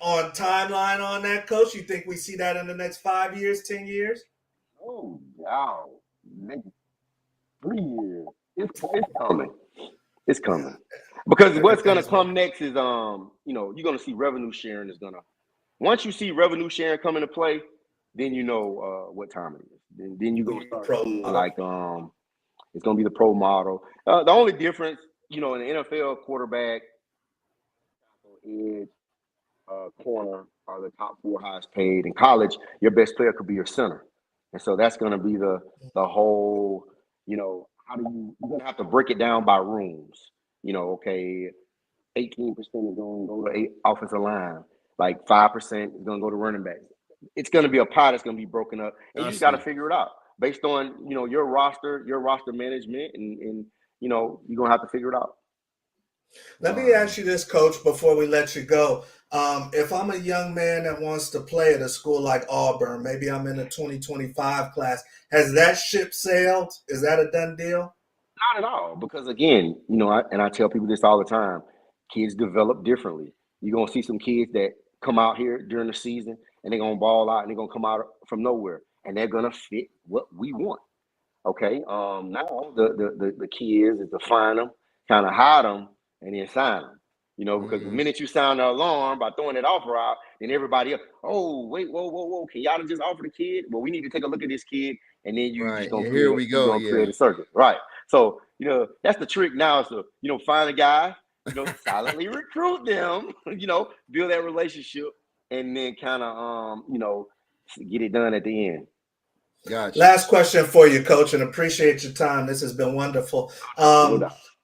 on timeline on that, Coach, you think we see that in the next 5 years, 10 years? Oh, wow. Maybe 3 years. It's coming. It's coming. Because what's going to come next is, you're going to see revenue sharing is going to, once you see revenue sharing come into play, then you know what time it is. Then you're going to start seeing, like, it's going to be the pro model. The only difference, in the NFL, quarterback, edge, corner are the top 4 highest paid. In college, your best player could be your center. And so that's going to be the whole, how do you're going to have to break it down by rooms. 18% is going to go to offensive line, like 5% is going to go to running back. It's going to be a pie that's going to be broken up, and you just got to figure it out based on your roster management, and you're going to have to figure it out. Let me ask you this, Coach, before we let you go. If I'm a young man that wants to play at a school like Auburn, maybe I'm in the 2025 class, has that ship sailed? Is that a done deal? Not at all, because again, I tell people this all the time. Kids develop differently. You're gonna see some kids that come out here during the season and they're gonna ball out and they're gonna come out from nowhere and they're gonna fit what we want. Okay. Now the key is to find them, kind of hide them, and then sign them. Because the minute you sound the alarm by throwing that offer out, then everybody else, oh wait, whoa, can y'all just offer the kid? Well, we need to take a look at this kid, and then you just Right. gonna Yeah, create here we go. create a circuit, right? So that's the trick now. So find a guy, silently recruit them, build that relationship, and then kind of get it done at the end. Gotcha. Last question for you, Coach, and appreciate your time. This has been wonderful. I'm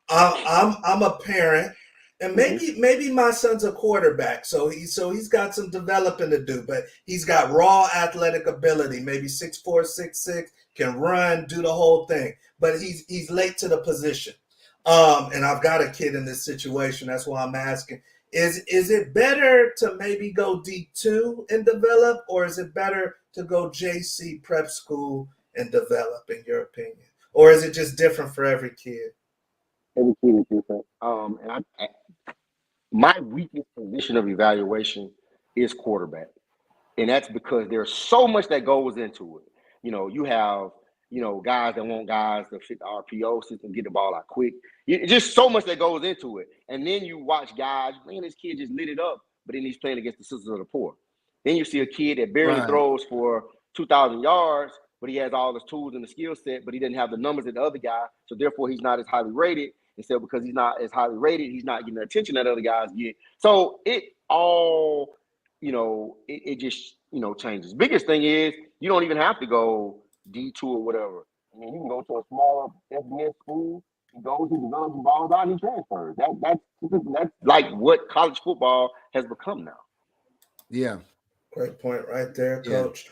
a parent, and maybe my son's a quarterback, so he's got some developing to do, but he's got raw athletic ability. Maybe 6'4", 6'6", can run, do the whole thing, but he's late to the position. And I've got a kid in this situation. That's why I'm asking. Is it better to maybe go D2 and develop, or is it better to go JC prep school and develop, in your opinion? Or is it just different for every kid? Every kid is different. My weakest position of evaluation is quarterback. And that's because there's so much that goes into it. You have, guys that want guys to fit the RPO system, get the ball out quick. Just so much that goes into it. And then you watch guys, man, this kid just lit it up, but then he's playing against the sisters of the poor. Then you see a kid that barely throws for 2,000 yards, but he has all the tools and the skill set, but he doesn't have the numbers of the other guy. So therefore, he's not as highly rated. And so because he's not as highly rated, he's not getting the attention that other guys get. So it all, it just, changes. Biggest thing is you don't even have to go D2 or whatever. I mean, you can go to a smaller FBS school. He goes, he develops the balls out, and he transfers. That's like what college football has become now. Yeah. Great point right there, Coach.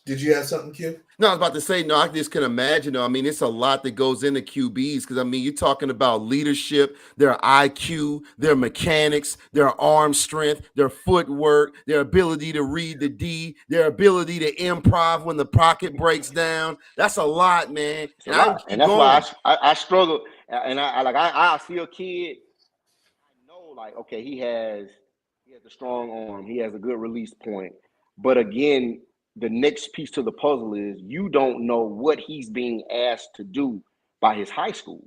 Did you have something, Q? No, I was about to say, no, I just can imagine. I mean, it's a lot that goes into QBs because, I mean, you're talking about leadership, their IQ, their mechanics, their arm strength, their footwork, their ability to read the D, their ability to improv when the pocket breaks down. That's a lot, man. And that's why I struggle. And I see a kid, I know, like, okay, he has a strong arm. He has a good release point. But again, the next piece to the puzzle is you don't know what he's being asked to do by his high school.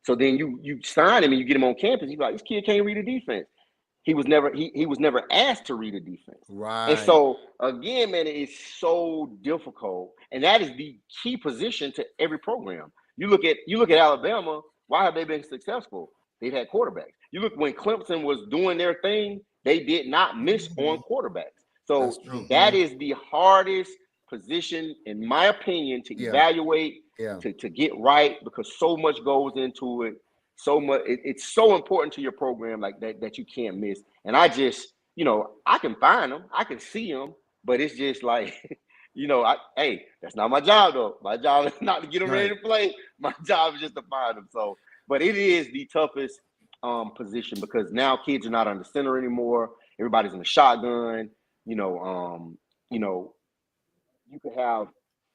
So then you sign him and you get him on campus. You're like, this kid can't read a defense. He was never asked to read a defense. Right. And so again, man, it's so difficult. And that is the key position to every program. You look at Alabama. Why have they been successful? They've had quarterbacks. You look when Clemson was doing their thing, they did not miss on quarterbacks. So that is the hardest position, in my opinion, to evaluate, to get right, because so much goes into it. So much, it's so important to your program, like that you can't miss. And I just, I can find them, I can see them, but it's just like, hey, that's not my job though. My job is not to get them ready to play. My job is just to find them. So, but it is the toughest position because now kids are not under center anymore. Everybody's in the shotgun. You could have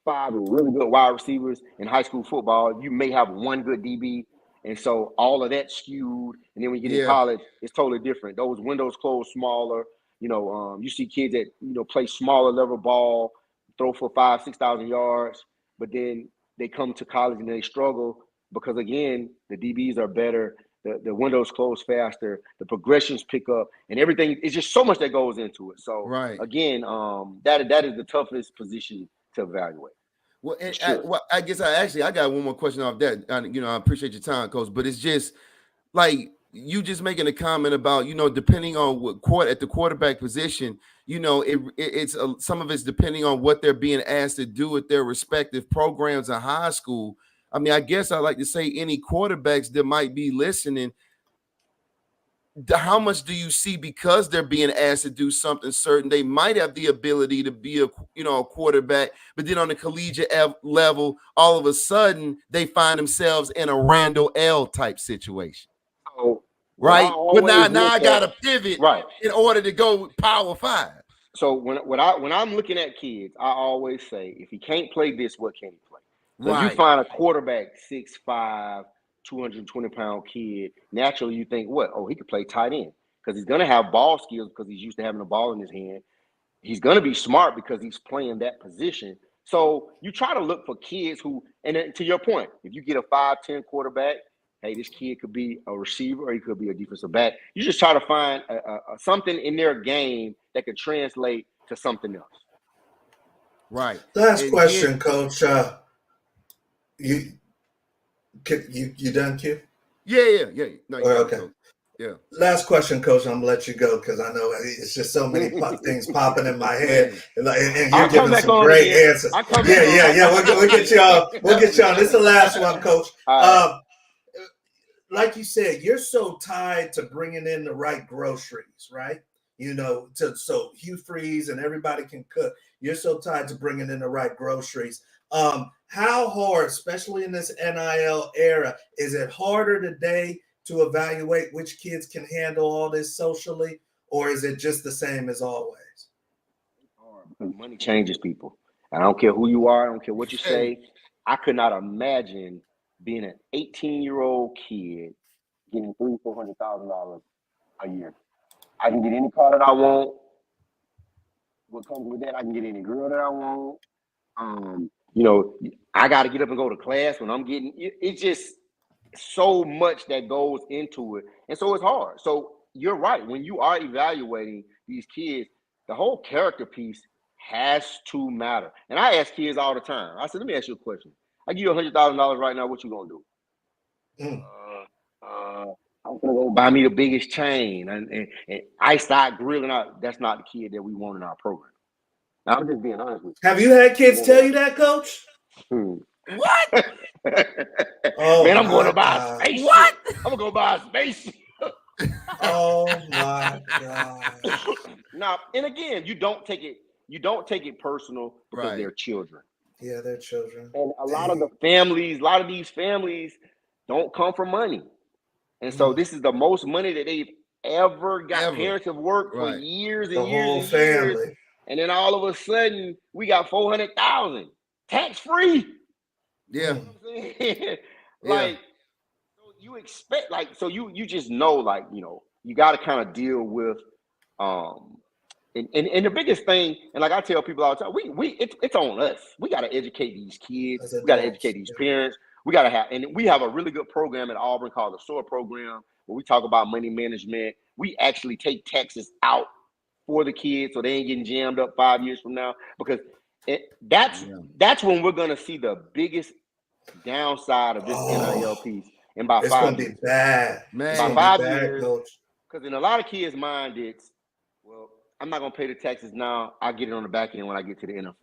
5 really good wide receivers in high school football. You may have one good DB. And so all of that skewed. And then when you get in college, it's totally different. Those windows close smaller. You see kids that, play smaller level ball, throw for 5,000, 6,000 yards. But then they come to college and they struggle because, again, the DBs are better. The windows close faster, the progressions pick up, and everything. It's just so much that goes into it. So again, that is the toughest position to evaluate. Well, and I guess I got one more question off that. I appreciate your time, Coach, but it's just like you just making a comment about depending on what at the quarterback position, it's some of it's depending on what they're being asked to do at their respective programs in high school. I mean, I guess I like to say any quarterbacks that might be listening, how much do you see because they're being asked to do something certain? They might have the ability to be a quarterback, but then on the collegiate level, all of a sudden they find themselves in a Randall L type situation. So Right. But now I got to at, pivot right in order to go Power 5. So when I'm looking at kids, I always say, if he can't play this, what can he play? So if you find a quarterback, 6'5", 220-pound kid, naturally you think, what? Oh, he could play tight end because he's going to have ball skills because he's used to having the ball in his hand. He's going to be smart because he's playing that position. So you try to look for kids who, and then to your point, if you get a 5'10" quarterback, hey, this kid could be a receiver or he could be a defensive back. You just try to find something in their game that could translate to something else. Right. Last question, Coach. You done, Q? Yeah. No, okay. Yeah. Last question, Coach. I'm gonna let you go because I know it's just so many things popping in my head, and you're giving some great answers. Yeah. We'll get you on. We'll get you on. This is the last one, Coach. Like you said, you're so tied to bringing in the right groceries, right? So Hugh Freeze and everybody can cook. You're so tied to bringing in the right groceries. How hard, especially in this NIL era, is it harder today to evaluate which kids can handle all this socially, or is it just the same as always? Money changes people. I don't care who you are. I don't care what you say. I could not imagine being an 18-year-old kid getting $300,000-$400,000 a year. I can get any car that I want. What comes with that? I can get any girl that I want. I got to get up and go to class when I'm getting. It's just so much that goes into it, and so it's hard. So you're right. When you are evaluating these kids, the whole character piece has to matter. And I ask kids all the time. I said, let me ask you a question. I give you $100,000 right now. What you gonna do? I'm gonna go buy me the biggest chain and I start grilling out. That's not the kid that we want in our program. Now, I'm just being honest with you. Have you had kids tell you that, Coach? What? Man, I'm going to buy a spaceship. What? I'm gonna go buy a spaceship. Oh my God. Now, and again, you don't take it personal because they're children. Yeah, they're children. And a lot of these families don't come from money. And so this is the most money that they've ever got. Parents have worked for years and years and years. And then all of a sudden, we got $400,000 tax-free. Yeah. So you expect, you just know, you got to kind of deal with, and the biggest thing, and like I tell people all the time, it's on us. We got to educate these kids. We got to educate these parents. We got to have a really good program at Auburn called the SOAR program, where we talk about money management. We actually take taxes out for the kids so they ain't getting jammed up 5 years from now, because that's when we're going to see the biggest downside of this NIL piece. And by 5 years. It's going to be bad. Man. By 5 years, because in a lot of kids' mind, it's, well, I'm not going to pay the taxes now. I'll get it on the back end when I get to the NFL.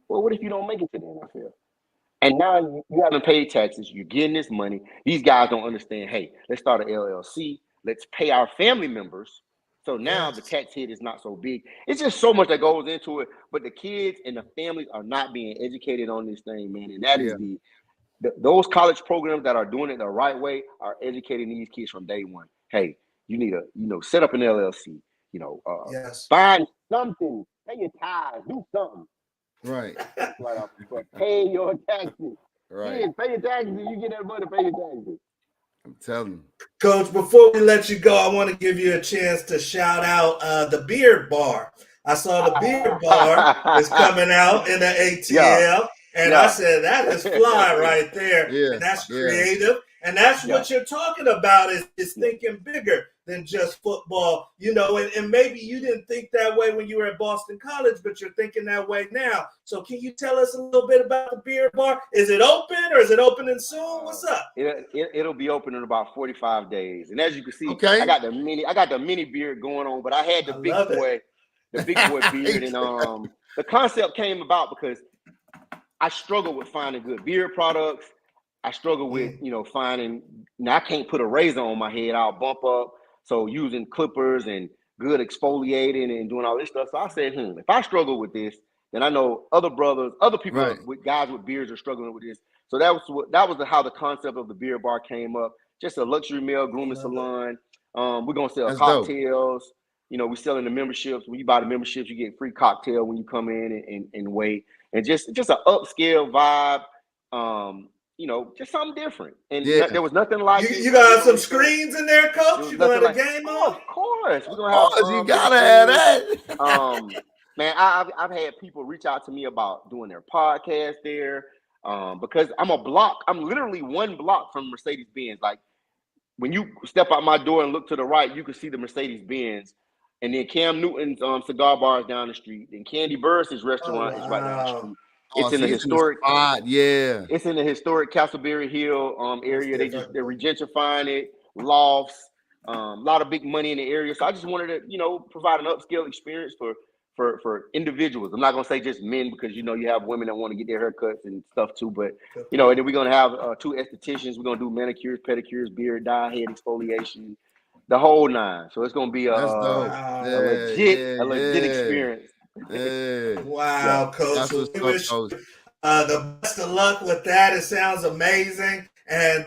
Well, what if you don't make it to the NFL? And now you haven't paid taxes. You're getting this money. These guys don't understand, hey, let's start an LLC. Let's pay our family members. So now the tax hit is not so big. It's just so much that goes into it. But the kids and the families are not being educated on this thing, man. And that is those college programs that are doing it the right way are educating these kids from day one. Hey, you need to, set up an LLC. Find something. Pay your tithes. Do something. Right. But pay your taxes. Right. Kids, pay your taxes. You get that money, pay your taxes. I'm telling you. Coach, before we let you go, I want to give you a chance to shout out the Beard Bar. I saw the Beard Bar is coming out in the ATL. And I said, that is fly right there. And that's creative. And that's what you're talking about is thinking bigger than just football, and maybe you didn't think that way when you were at Boston College, but you're thinking that way now. So can you tell us a little bit about the Beard Bar? Is it open or is it opening soon? What's up? It'll be open in about 45 days. And as you can see, I got the mini beard going on, but I had the big boy beard. And the concept came about because I struggle with finding good beard products. I struggle with, finding, I can't put a razor on my head. I'll bump up. So using clippers and good exfoliating and doing all this stuff. So I said, if I struggle with this, then I know other people with guys with beards are struggling with this. So that was how the concept of the Beard Bar came up. Just a luxury male grooming salon. We're gonna sell That's dope. cocktails. You know, we're selling the memberships. When you buy the memberships, you get free cocktail when you come in and wait. And just an upscale vibe. You know, just something different. And Yeah. there was nothing like it. You got some screens in there, coach? You gonna have a game Oh, on? of course. We're gonna Of have course, you gotta have that. Man, I've had people reach out to me about doing their podcast there. Because I'm literally one block from Mercedes-Benz. Like when you step out my door and look to the right, you can see the Mercedes-Benz. And then Cam Newton's cigar bar is down the street. And Candy Burris' restaurant is right down the street. It's in the historic spot. Yeah. It's in the historic Castleberry Hill area. They're regentrifying it, lofts, a lot of big money in the area. So I just wanted to, provide an upscale experience for individuals. I'm not gonna say just men because you have women that want to get their haircuts and stuff too. But and then we're gonna have 2 estheticians. We're gonna do manicures, pedicures, beard dye, head exfoliation, the whole 9. So it's gonna be a legit experience. Yeah. Wow, coach. That's what's We up, wish coach. the best of luck with that. It sounds amazing. And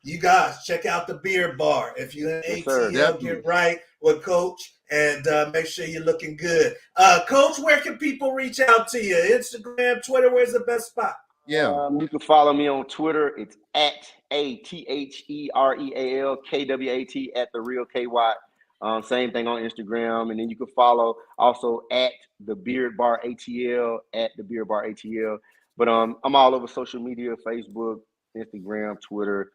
you guys check out the Beard Bar. If you're in ATL, get right with Coach and make sure you're looking good. Coach, where can people reach out to you? Instagram, Twitter, where's the best spot? Yeah. You can follow me on Twitter. It's at ATHEREALKWAT at the real KY. Same thing on Instagram. And then you can follow also at the Beard Bar ATL, at the Beard Bar ATL. But I'm all over social media, Facebook, Instagram, Twitter.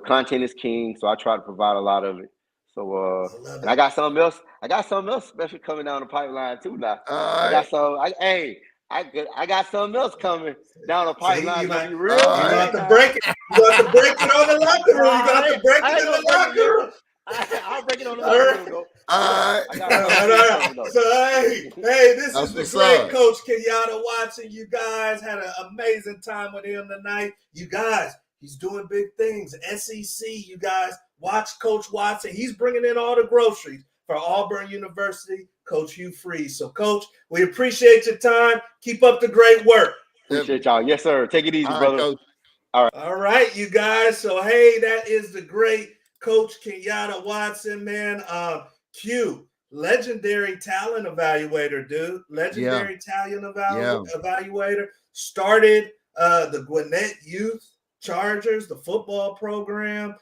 Content is king, so I try to provide a lot of it. So and I got something else. I got something else special coming down the pipeline too now. I got something else coming down the pipeline. So be real. You got to break it. You got to break it on the locker room. You got to break it in the locker room. I'll break it on the locker room, though. All right. So, hey, this is the great Coach Kenyatta Watson. You guys had an amazing time with him tonight. You guys, he's doing big things. SEC, you guys, watch Coach Watson. He's bringing in all the groceries for Auburn University, Coach Hugh Freeze. So, Coach, we appreciate your time. Keep up the great work. Appreciate y'all. Yes, sir. Take it easy, brother. Coach. All right, you guys. So, hey, that is the great Coach Kenyatta Watson, man. Q, legendary talent evaluator, dude. Legendary talent evaluator. Started the Gwinnett Youth Chargers, the football program.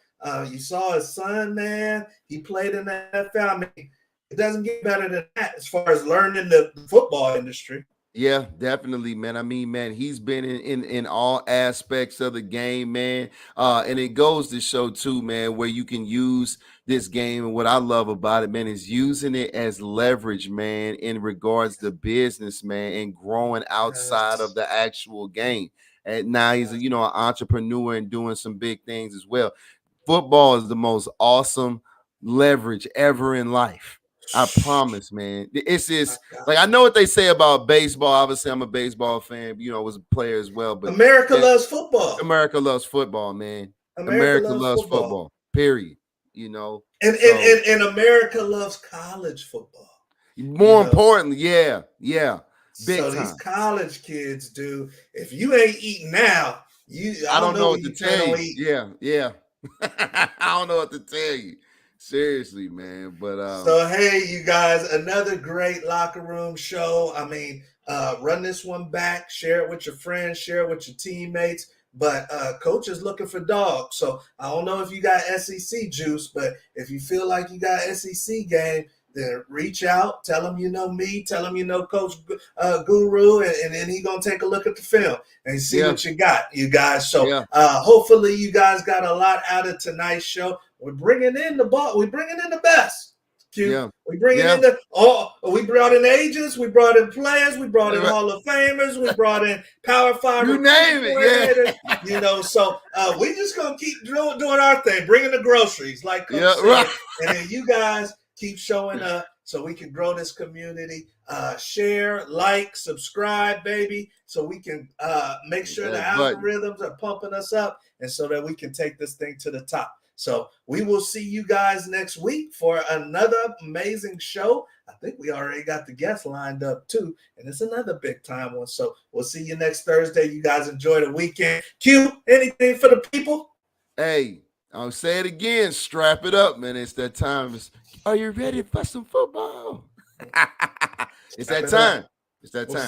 You saw his son, man. He played in the NFL. I mean, it doesn't get better than that as far as learning the football industry. Yeah, definitely, man. I mean, man, he's been in all aspects of the game, man. And it goes to show too, man, where you can use this game. And what I love about it, man, is using it as leverage, man, in regards to business, man, and growing outside of the actual game. And now he's an entrepreneur and doing some big things as well. Football is the most awesome leverage ever in life. I promise, man. It's just like I know what they say about baseball. Obviously, I'm a baseball fan, was a player as well. But America loves football. America loves football, man. America loves football. Period. And America loves college football. More importantly, yeah. Big so time. These college kids, dude, if you ain't eating now, I don't know what to tell you. Yeah. I don't know what to tell you. Seriously, man. But so hey, you guys, another great locker room show. I mean, run this one back, share it with your friends, share it with your teammates. But coach is looking for dogs. So I don't know if you got SEC juice, but if you feel like you got SEC game, then reach out, tell him you know me, tell him you know Coach Guru, and then he's going to take a look at the film and see what you got, you guys. So hopefully you guys got a lot out of tonight's show. We're bringing in the ball. We're bringing in the best. We bringing in we brought in agents, we brought in players, we brought in Hall of Famers, we brought in Power 5. You name it, So we just going to keep doing our thing, bringing the groceries, like Coach said. And then you guys keep showing up so we can grow this community. Share, like, subscribe, baby, so we can make sure the algorithms are pumping us up and so that we can take this thing to the top. So we will see you guys next week for another amazing show. I think we already got the guests lined up too, and it's another big time one. So we'll see you next Thursday. You guys enjoy the weekend. Q, anything for the people? Hey, I'll say it again. Strap it up, man. It's that time. Are you ready for some football? It's that time. It's that time.